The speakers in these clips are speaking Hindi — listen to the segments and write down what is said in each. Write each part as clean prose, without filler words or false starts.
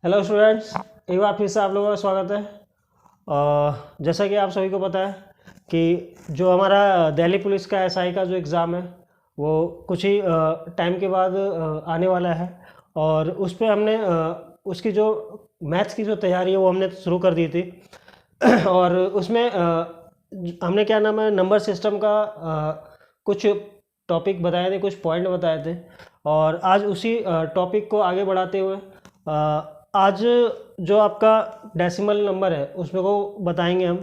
हेलो स्टूडेंट्स, एक बार फिर से आप लोगों का स्वागत है। जैसा कि आप सभी को पता है कि जो हमारा दिल्ली पुलिस का एसआई का जो एग्ज़ाम है वो कुछ ही टाइम के बाद आने वाला है। और उस पर हमने उसकी जो मैथ्स की जो तैयारी है वो हमने शुरू कर दी थी। और उसमें हमने क्या नाम है नंबर सिस्टम का कुछ टॉपिक बताए थे, कुछ पॉइंट बताए थे। और आज उसी टॉपिक को आगे बढ़ाते हुए आज जो आपका डेसिमल नंबर है उसमें को बताएंगे हम।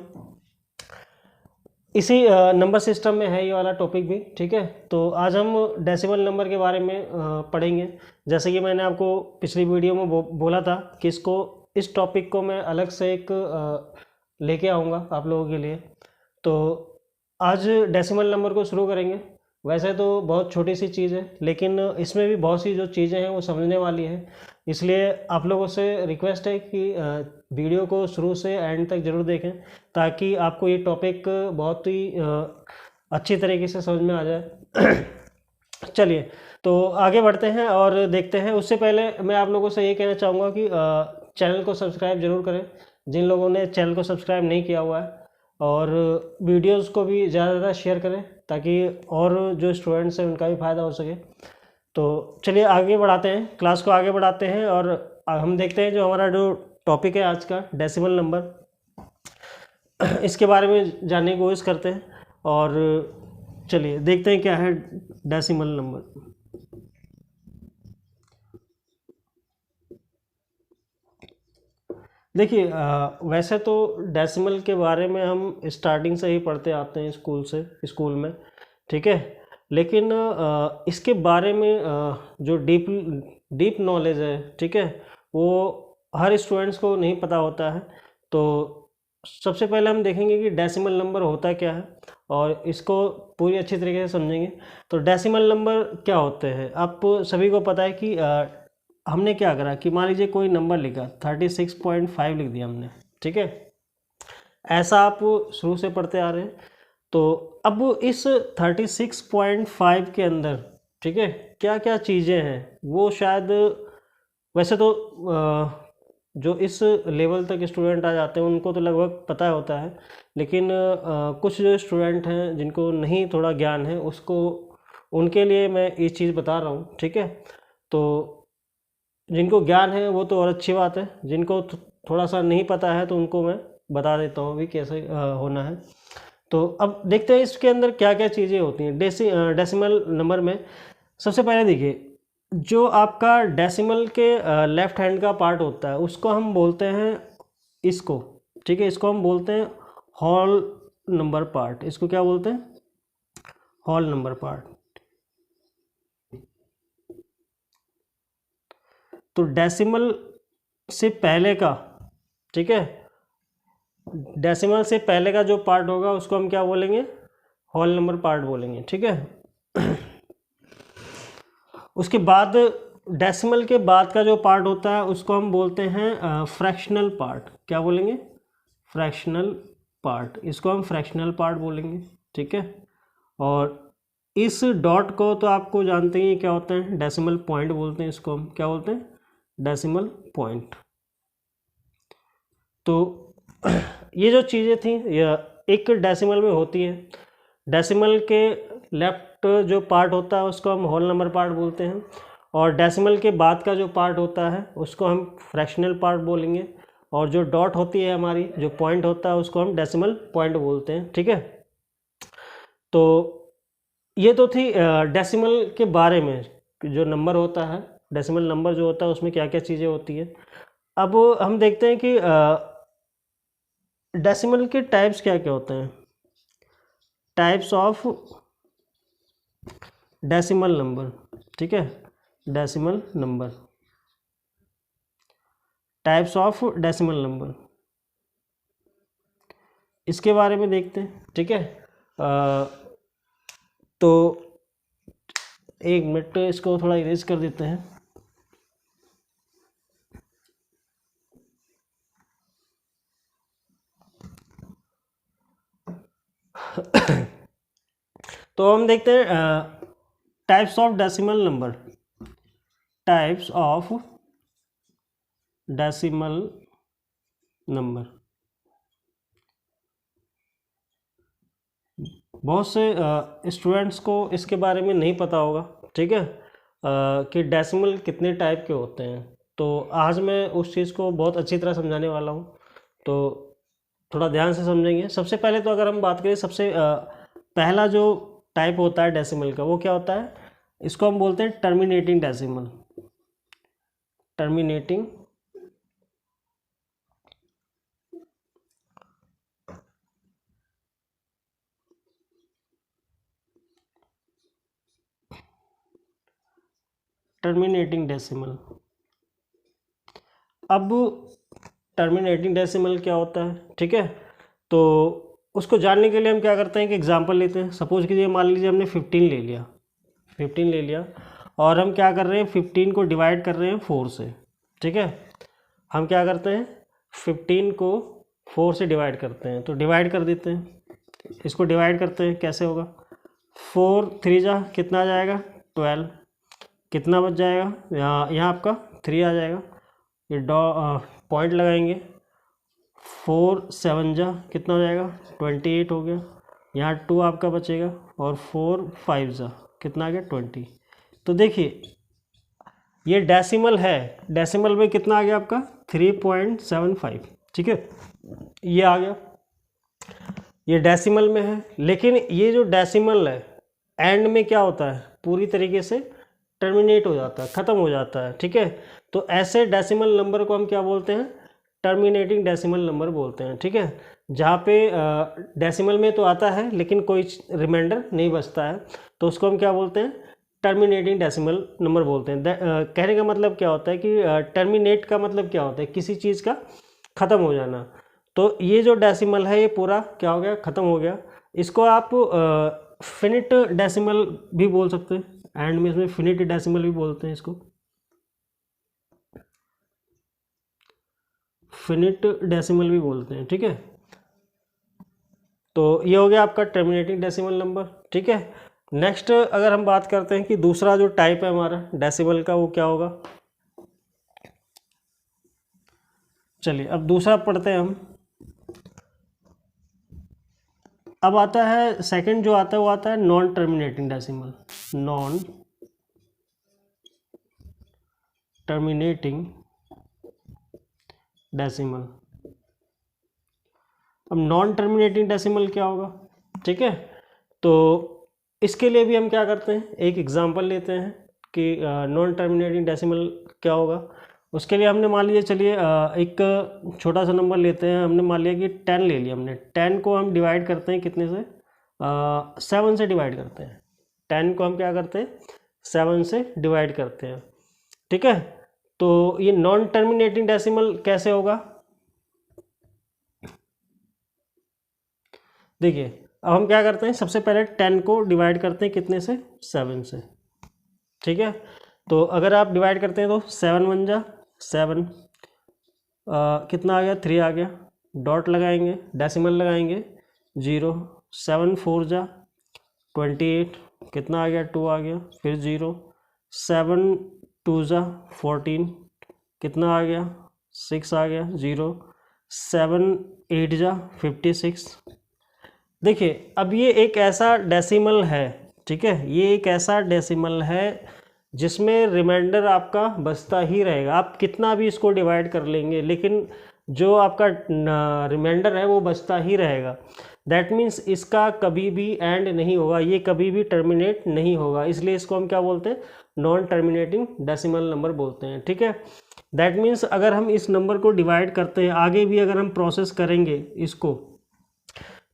इसी नंबर सिस्टम में है ये वाला टॉपिक भी, ठीक है। तो आज हम डेसिमल नंबर के बारे में पढ़ेंगे। जैसे कि मैंने आपको पिछली वीडियो में बोला था कि इस टॉपिक को मैं अलग से एक लेके आऊँगा आप लोगों के लिए। तो आज डेसिमल नंबर को शुरू करेंगे। वैसे तो बहुत छोटी सी चीज़ है, लेकिन इसमें भी बहुत सी जो चीज़ें हैं वो समझने वाली है। इसलिए आप लोगों से रिक्वेस्ट है कि वीडियो को शुरू से एंड तक ज़रूर देखें, ताकि आपको ये टॉपिक बहुत ही अच्छी तरीके से समझ में आ जाए। चलिए, तो आगे बढ़ते हैं और देखते हैं। उससे पहले मैं आप लोगों से ये कहना चाहूँगा कि चैनल को सब्सक्राइब जरूर करें, जिन लोगों ने चैनल को सब्सक्राइब नहीं किया हुआ है। और वीडियोस को भी ज़्यादा से ज़्यादा शेयर करें, ताकि और जो स्टूडेंट्स हैं उनका भी फ़ायदा हो सके। तो चलिए आगे बढ़ाते हैं, क्लास को आगे बढ़ाते हैं और हम देखते हैं जो हमारा जो टॉपिक है आज का डेसिमल नंबर, इसके बारे में जानने की कोशिश करते हैं। और चलिए देखते हैं क्या है डेसिमल नंबर। देखिए, वैसे तो डेसिमल के बारे में हम स्टार्टिंग से ही पढ़ते आते हैं स्कूल में, ठीक है। लेकिन इसके बारे में जो डीप नॉलेज है, ठीक है, वो हर स्टूडेंट्स को नहीं पता होता है। तो सबसे पहले हम देखेंगे कि डेसिमल नंबर होता क्या है और इसको पूरी अच्छी तरीके से समझेंगे। तो डेसिमल नंबर क्या होते हैं, आप सभी को पता है कि हमने क्या करा कि मान लीजिए कोई नंबर लिखा 36.5 लिख दिया हमने, ठीक है। ऐसा आप शुरू से पढ़ते आ रहे हैं। तो अब इस 36.5 के अंदर, ठीक है, क्या क्या चीज़ें हैं वो शायद, वैसे तो जो इस लेवल तक स्टूडेंट आ जाते हैं उनको तो लगभग पता होता है। लेकिन कुछ जो स्टूडेंट हैं जिनको नहीं थोड़ा ज्ञान है, उसको उनके लिए मैं ये चीज़ बता रहा हूँ, ठीक है। तो जिनको ज्ञान है वो तो और अच्छी बात है, जिनको थोड़ा सा नहीं पता है तो उनको मैं बता देता हूँ भी कैसे होना है। तो अब देखते हैं इसके अंदर क्या क्या चीज़ें होती हैं डेसिमल नंबर में। सबसे पहले देखिए, जो आपका डेसिमल के लेफ्ट हैंड का पार्ट होता है उसको हम बोलते हैं इसको, ठीक है, इसको हम बोलते हैं होल नंबर पार्ट। इसको क्या बोलते हैं? Whole number part. तो डेसिमल से पहले का, ठीक है, डेसिमल से पहले का जो पार्ट होगा उसको हम क्या बोलेंगे? होल नंबर पार्ट बोलेंगे, ठीक है। उसके बाद डेसिमल के बाद का जो पार्ट होता है उसको हम बोलते हैं फ्रैक्शनल पार्ट। क्या बोलेंगे? Fractional part. इसको हम फ्रैक्शनल पार्ट बोलेंगे, ठीक है। और इस डॉट को तो आपको जानते ही क्या होते हैं, डेसिमल पॉइंट बोलते हैं। इसको हम क्या बोलते हैं? Decimal point. तो ये जो चीज़ें थी ये एक डेसिमल में होती हैं। डेसिमल के लेफ्ट जो पार्ट होता है उसको हम होल नंबर पार्ट बोलते हैं, और डेसिमल के बाद का जो पार्ट होता है उसको हम फ्रैक्शनल पार्ट बोलेंगे, और जो डॉट होती है हमारी, जो पॉइंट होता है, उसको हम डेसिमल पॉइंट बोलते हैं, ठीक है। तो ये तो थी डेसिमल के बारे में, जो नंबर होता है, डेसिमल नंबर जो होता है उसमें क्या क्या चीज़ें होती है। अब हम देखते हैं कि डेसिमल के टाइप्स क्या क्या होते हैं। टाइप्स ऑफ डेसिमल नंबर, ठीक है, decimal number, types of decimal number, इसके बारे में देखते हैं, ठीक है। तो एक मिनट, इसको थोड़ा इरेज कर देते हैं। तो हम देखते हैं types of decimal number. Types of decimal number. बहुत से स्टूडेंट्स को इसके बारे में नहीं पता होगा, ठीक है, कि डेसिमल कितने टाइप के होते हैं। तो आज मैं उस चीज़ को बहुत अच्छी तरह समझाने वाला हूँ, तो थोड़ा ध्यान से समझेंगे। सबसे पहले तो अगर हम बात करें, सबसे पहला जो टाइप होता है डेसिमल का, वो क्या होता है, इसको हम बोलते हैं terminating decimal. Terminating terminating decimal. अब टर्मिनेटिंग डेसिमल क्या होता है, ठीक है, तो उसको जानने के लिए हम क्या करते हैं कि एग्जांपल लेते हैं। सपोज कीजिए, मान लीजिए हमने 15 ले लिया, 15 ले लिया, और हम क्या कर रहे हैं, 15 को डिवाइड कर रहे हैं 4 से, ठीक है। हम क्या करते हैं, 15 को 4 से डिवाइड करते हैं, तो डिवाइड कर देते हैं, इसको डिवाइड करते हैं, कैसे होगा, 4 3 जा कितना आ जाएगा, 12, कितना बच जाएगा, यहाँ आपका 3 आ जाएगा, ये पॉइंट लगाएंगे, 4 7 जा कितना हो जाएगा, 28 हो गया, यहाँ 2 आपका बचेगा, और 4 5 जा कितना आ गया, 20। तो देखिए ये डेसिमल है, डेसिमल में कितना आ गया आपका, 3.75, ठीक है, ये आ गया, ये डेसिमल में है। लेकिन ये जो डेसिमल है एंड में क्या होता है, पूरी तरीके से टर्मिनेट हो जाता है, ख़त्म हो जाता है, ठीक है। तो ऐसे डेसिमल नंबर को हम क्या बोलते हैं, टर्मिनेटिंग डेसिमल नंबर बोलते हैं, ठीक है। जहाँ पे डेसिमल में तो आता है लेकिन कोई रिमाइंडर नहीं बचता है, तो उसको हम क्या बोलते हैं, टर्मिनेटिंग डेसिमल नंबर बोलते हैं। कहने का मतलब क्या होता है कि टर्मिनेट का मतलब क्या होता है, किसी चीज़ का ख़त्म हो जाना। तो ये जो डेसिमल है ये पूरा क्या हो गया, ख़त्म हो गया। इसको आप फिनिट डेसिमल भी बोल सकते हैं, एंड में इसमें फिनिट डेसिमल भी बोलते हैं इसको, फिनिट डेसिमल भी बोलते हैं, ठीक है। तो ये हो गया आपका टर्मिनेटिंग डेसिमल नंबर, ठीक है। नेक्स्ट अगर हम बात करते हैं कि दूसरा जो टाइप है हमारा डेसिमल का, वो क्या होगा, चलिए अब दूसरा पढ़ते हैं हम। अब आता है सेकंड जो आता है, वो आता है non terminating decimal. Non terminating decimal. अब नॉन टर्मिनेटिंग डेसिमल क्या होगा, ठीक है। तो इसके लिए भी हम क्या करते हैं, एक एग्जांपल लेते हैं कि नॉन टर्मिनेटिंग डेसिमल क्या होगा। उसके लिए हमने मान लीजिए, चलिए एक छोटा सा नंबर लेते हैं, हमने मान लिया कि 10 ले लिया हमने। 10 को हम डिवाइड करते हैं कितने से, 7 से डिवाइड करते हैं। 10 को हम क्या करते हैं, 7 से डिवाइड करते हैं, ठीक है। तो ये नॉन टर्मिनेटिंग डेसिमल कैसे होगा, देखिए अब हम क्या करते हैं, सबसे पहले 10 को डिवाइड करते हैं कितने से, 7 से, ठीक है। तो अगर आप डिवाइड करते हैं तो 7 1 जा 7, कितना आ गया, 3 आ गया, डॉट लगाएंगे, डेसिमल लगाएंगे 0, 7 4 जा 28, कितना आ गया, 2 आ गया, फिर 0, 7 2 जा 14, कितना आ गया, 6 आ गया, 0, 7 8 जा 56। देखिए अब ये एक ऐसा डेसिमल है, ठीक है, ये एक ऐसा डेसिमल है जिसमें रिमाइंडर आपका बचता ही रहेगा। आप कितना भी इसको डिवाइड कर लेंगे लेकिन जो आपका रिमाइंडर है वो बचता ही रहेगा। दैट मीन्स इसका कभी भी एंड नहीं होगा, ये कभी भी टर्मिनेट नहीं होगा, इसलिए इसको हम क्या बोलते हैं, नॉन टर्मिनेटिंग डेसिमल नंबर बोलते हैं, ठीक है। दैट मीन्स अगर हम इस नंबर को डिवाइड करते हैं, आगे भी अगर हम प्रोसेस करेंगे इसको,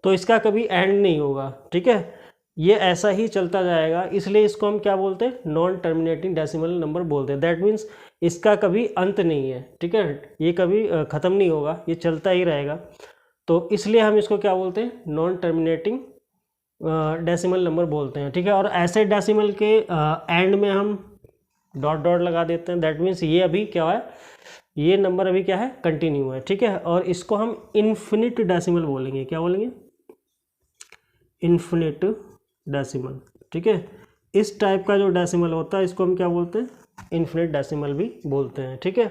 तो इसका कभी एंड नहीं होगा, ठीक है, ये ऐसा ही चलता जाएगा, इसलिए इसको हम क्या बोलते हैं, नॉन टर्मिनेटिंग डेसिमल नंबर बोलते हैं। दैट मीन्स इसका कभी अंत नहीं है, ठीक है, ये कभी ख़त्म नहीं होगा, ये चलता ही रहेगा। तो इसलिए हम इसको क्या बोलते हैं, नॉन टर्मिनेटिंग डेसिमल नंबर बोलते हैं, ठीक है। और ऐसे डेसिमल के एंड में हम डॉट डॉट लगा देते हैं, दैट मीन्स ये अभी क्या है, ये नंबर अभी क्या है, कंटिन्यू है, ठीक है। और इसको हम इन्फिनिट डेसिमल बोलेंगे, क्या बोलेंगे, इन्फिनिट डेसिमल, ठीक है। इस टाइप का जो डेसिमल होता है इसको हम क्या बोलते हैं, इन्फिनिट डेसिमल भी बोलते हैं, ठीक है।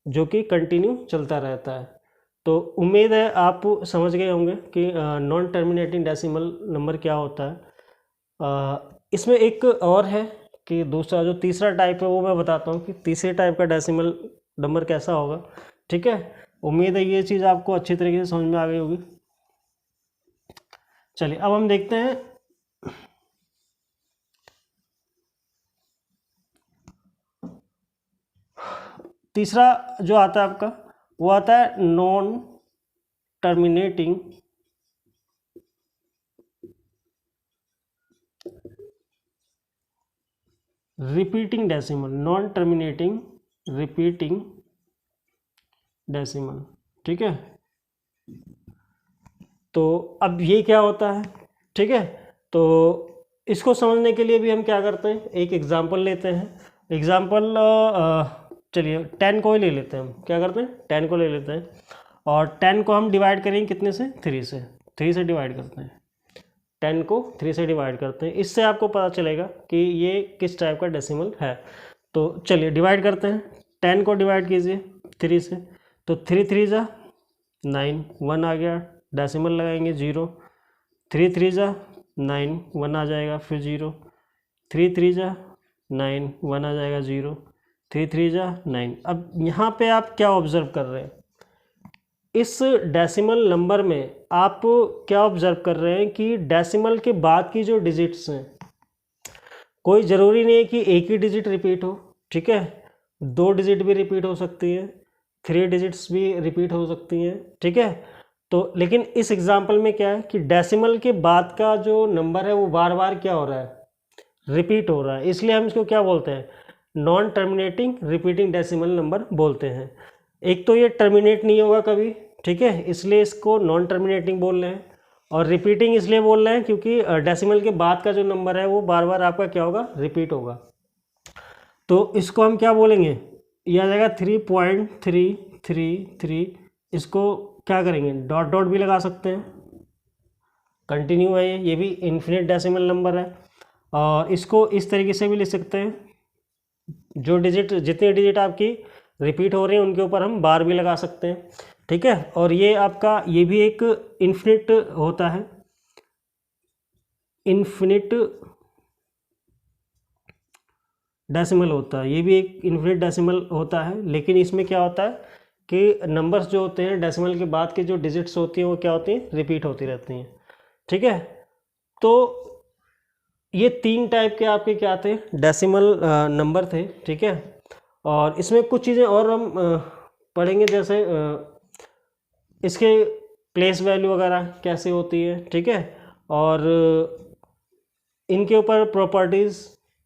जो कि कंटिन्यू चलता रहता है। तो उम्मीद है आप समझ गए होंगे कि नॉन टर्मिनेटिंग डेसिमल नंबर क्या होता है। इसमें एक और है कि दूसरा जो तीसरा टाइप है वो मैं बताता हूँ कि तीसरे टाइप का डेसिमल नंबर कैसा होगा। ठीक है, उम्मीद है ये चीज़ आपको अच्छी तरीके से समझ में आ गई होगी। चलिए अब हम देखते हैं तीसरा जो आता है आपका, वो आता है non terminating repeating decimal, non terminating repeating decimal. ठीक है, तो अब ये क्या होता है? ठीक है, तो इसको समझने के लिए भी हम क्या करते हैं, एक एग्जांपल लेते हैं। एग्जांपल चलिए 10 को ही ले लेते हैं। हम क्या करते हैं, 10 को ले लेते हैं और 10 को हम डिवाइड करेंगे कितने से, 3 से। 3 से डिवाइड करते हैं, 10 को 3 से डिवाइड करते हैं। इससे आपको पता चलेगा कि ये किस टाइप का डेसिमल है। तो चलिए डिवाइड करते हैं, 10 को डिवाइड कीजिए 3 से, तो 3 3 जा 9, 1 आ गया, डेसिमल लगाएंगे 0, 3 3 जा 9, 1 आ जाएगा, फिर 0, 3 3 जा 9, 1 आ जाएगा 0, 3 3 जा 9। अब यहाँ पे आप क्या ऑब्जर्व कर रहे हैं, इस डेसिमल नंबर में आप क्या ऑब्जर्व कर रहे हैं कि डेसिमल के बाद की जो डिजिट्स हैं, कोई ज़रूरी नहीं है कि एक ही डिजिट रिपीट हो। ठीक है, 2 डिजिट भी रिपीट हो सकती है, 3 डिजिट्स भी रिपीट हो सकती हैं। ठीक है, तो लेकिन इस एग्जांपल में क्या है कि डेसिमल के बाद का जो नंबर है वो बार बार क्या हो रहा है, रिपीट हो रहा है। इसलिए हम इसको क्या बोलते हैं, non terminating repeating decimal number बोलते हैं। एक तो ये टर्मिनेट नहीं होगा कभी, ठीक है, इसलिए इसको नॉन टर्मिनेटिंग बोल रहे हैं। और रिपीटिंग इसलिए बोल रहे हैं क्योंकि डेसिमल के बाद का जो नंबर है वो बार बार आपका क्या होगा, रिपीट होगा। तो इसको हम क्या बोलेंगे, यह आ जाएगा 3.333। इसको क्या करेंगे, डॉट डॉट भी लगा सकते हैं, कंटिन्यू है ये भी इन्फिनिट डेसिमल नंबर है। और इसको इस तरीके से भी लिख सकते हैं, जो डिजिट जितने डिजिट आपकी रिपीट हो रहे हैं उनके ऊपर हम बार भी लगा सकते हैं। ठीक है, और ये आपका ये भी एक इन्फिनिट होता है, इन्फिनिट डेसिमल होता है, ये भी एक इन्फिनिट डेसिमल होता है। लेकिन इसमें क्या होता है कि नंबर्स जो होते हैं डेसिमल के बाद की जो डिजिट्स होती हैं वो क्या होती हैं, रिपीट होती रहती हैं। ठीक है, तो ये 3 टाइप के आपके क्या थे, डेसिमल नंबर थे। ठीक है, और इसमें कुछ चीज़ें और हम पढ़ेंगे, जैसे इसके प्लेस वैल्यू वगैरह कैसे होती है। ठीक है, और इनके ऊपर प्रॉपर्टीज़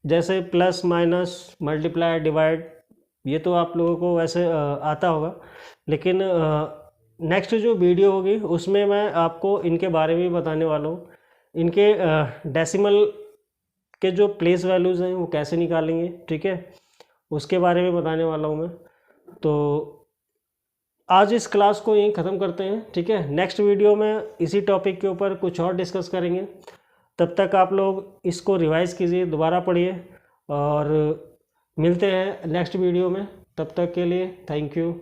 जैसे प्लस माइनस मल्टीप्लाई डिवाइड, ये तो आप लोगों को वैसे आता होगा। लेकिन नेक्स्ट जो वीडियो होगी उसमें मैं आपको इनके बारे में बताने वाला हूँ, इनके डेसिमल के जो प्लेस वैल्यूज़ हैं वो कैसे निकालेंगे। ठीक है, उसके बारे में बताने वाला हूँ मैं। तो आज इस क्लास को यहीं ख़त्म करते हैं। ठीक है, नेक्स्ट वीडियो में इसी टॉपिक के ऊपर कुछ और डिस्कस करेंगे। तब तक आप लोग इसको रिवाइज़ कीजिए, दोबारा पढ़िए, और मिलते हैं नेक्स्ट वीडियो में। तब तक के लिए थैंक यू।